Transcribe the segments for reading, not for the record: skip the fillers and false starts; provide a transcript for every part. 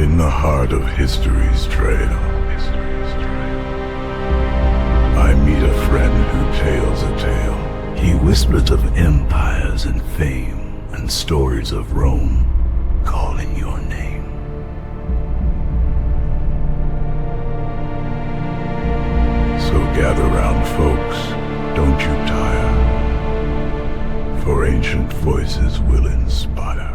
In the heart of history's trail, I meet a friend who tales a tale. He whispers of empires and fame and stories of Rome calling your name. So gather round, folks, don't you tire, for ancient voices will inspire.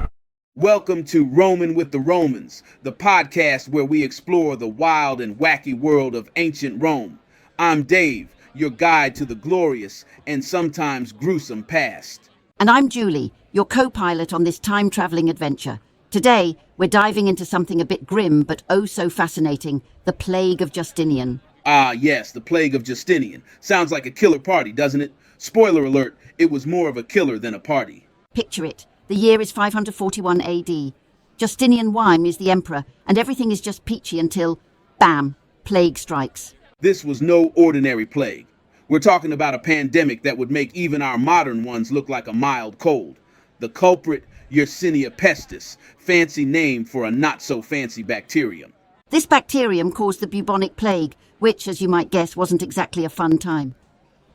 Welcome to Roamin with the Romans, the podcast where we explore the wild and wacky world of ancient Rome. I'm Dave, your guide to the glorious and sometimes gruesome past. And I'm Julie, your co-pilot on this time-traveling adventure. Today, we're diving into something a bit grim but oh so fascinating, the Plague of Justinian. Ah, yes, the Plague of Justinian. Sounds like a killer party, doesn't it? Spoiler alert, it was more of a killer than a party. Picture it. The year is 541 AD. Justinian Wime is the emperor, and everything is just peachy until, bam, plague strikes. This was no ordinary plague. We're talking about a pandemic that would make even our modern ones look like a mild cold. The culprit, Yersinia pestis, fancy name for a not-so-fancy bacterium. This bacterium caused the bubonic plague, which, as you might guess, wasn't exactly a fun time.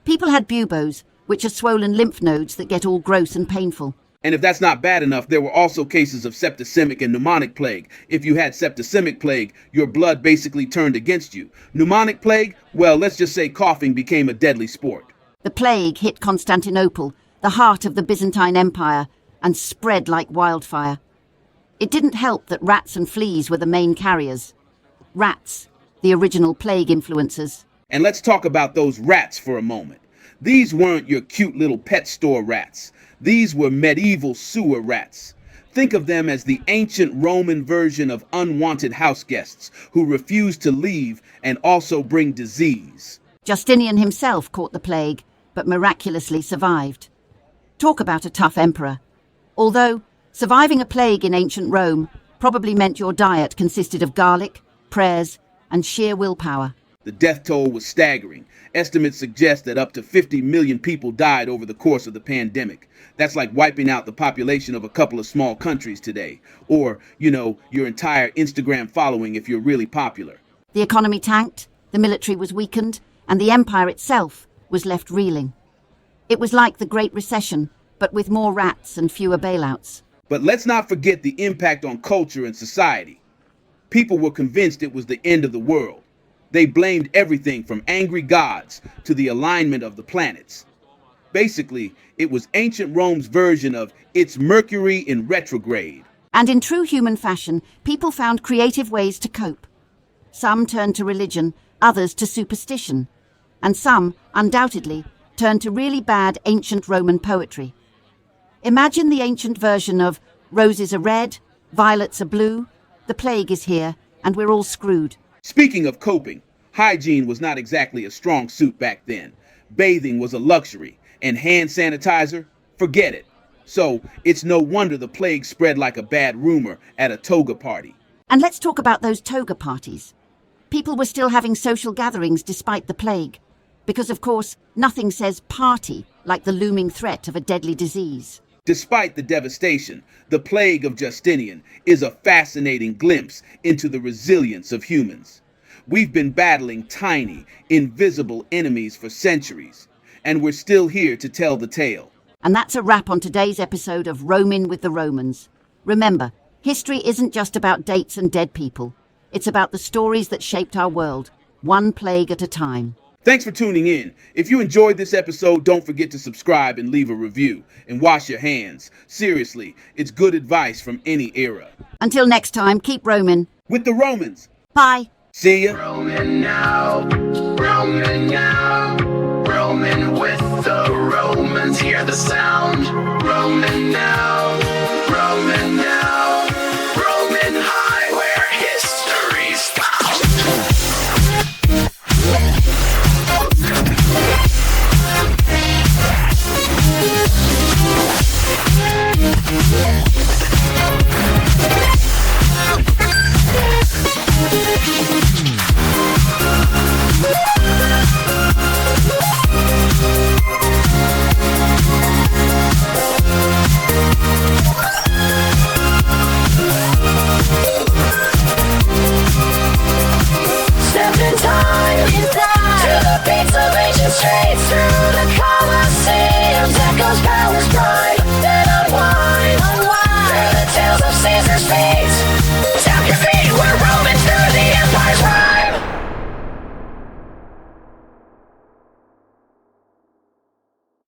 People had buboes, which are swollen lymph nodes that get all gross and painful. And if that's not bad enough, there were also cases of septicemic and pneumonic plague. If you had septicemic plague, your blood basically turned against you. Pneumonic plague, well, let's just say coughing became a deadly sport. The plague hit Constantinople, the heart of the Byzantine Empire, and spread like wildfire. It didn't help that rats and fleas were the main carriers. Rats, the original plague influencers. And let's talk about those rats for a moment. These weren't your cute little pet store rats. These were medieval sewer rats. Think of them as the ancient Roman version of unwanted house guests who refused to leave and also bring disease. Justinian himself caught the plague, but miraculously survived. Talk about a tough emperor. Although, surviving a plague in ancient Rome probably meant your diet consisted of garlic, prayers, and sheer willpower. The death toll was staggering. Estimates suggest that up to 50 million people died over the course of the pandemic. That's like wiping out the population of a couple of small countries today. Or, your entire Instagram following if you're really popular. The economy tanked, the military was weakened, and the empire itself was left reeling. It was like the Great Recession, but with more rats and fewer bailouts. But let's not forget the impact on culture and society. People were convinced it was the end of the world. They blamed everything from angry gods to the alignment of the planets. Basically, it was ancient Rome's version of it's Mercury in retrograde. And in true human fashion, people found creative ways to cope. Some turned to religion, others to superstition, and some, undoubtedly, turned to really bad ancient Roman poetry. Imagine the ancient version of roses are red, violets are blue, the plague is here, and we're all screwed. Speaking of coping, hygiene was not exactly a strong suit back then. Bathing was a luxury, and hand sanitizer, forget it. So it's no wonder the plague spread like a bad rumor at a toga party. And let's talk about those toga parties. People were still having social gatherings despite the plague, because of course, nothing says party like the looming threat of a deadly disease. Despite the devastation, the plague of Justinian is a fascinating glimpse into the resilience of humans. We've been battling tiny, invisible enemies for centuries, and we're still here to tell the tale. And that's a wrap on today's episode of Roamin with the Romans. Remember, history isn't just about dates and dead people. It's about the stories that shaped our world, one plague at a time. Thanks for tuning in. If you enjoyed this episode, don't forget to subscribe and leave a review. And wash your hands. Seriously, it's good advice from any era. Until next time, keep roaming. With the Romans. Bye. See ya. Roamin now, Roamin now, Roamin with the Romans, hear the sound. Roamin now, Roamin now, Roamin high where history's found. streets, through the Colosseums, echoes powers bright, then unwind, through the tales of Caesar's feet.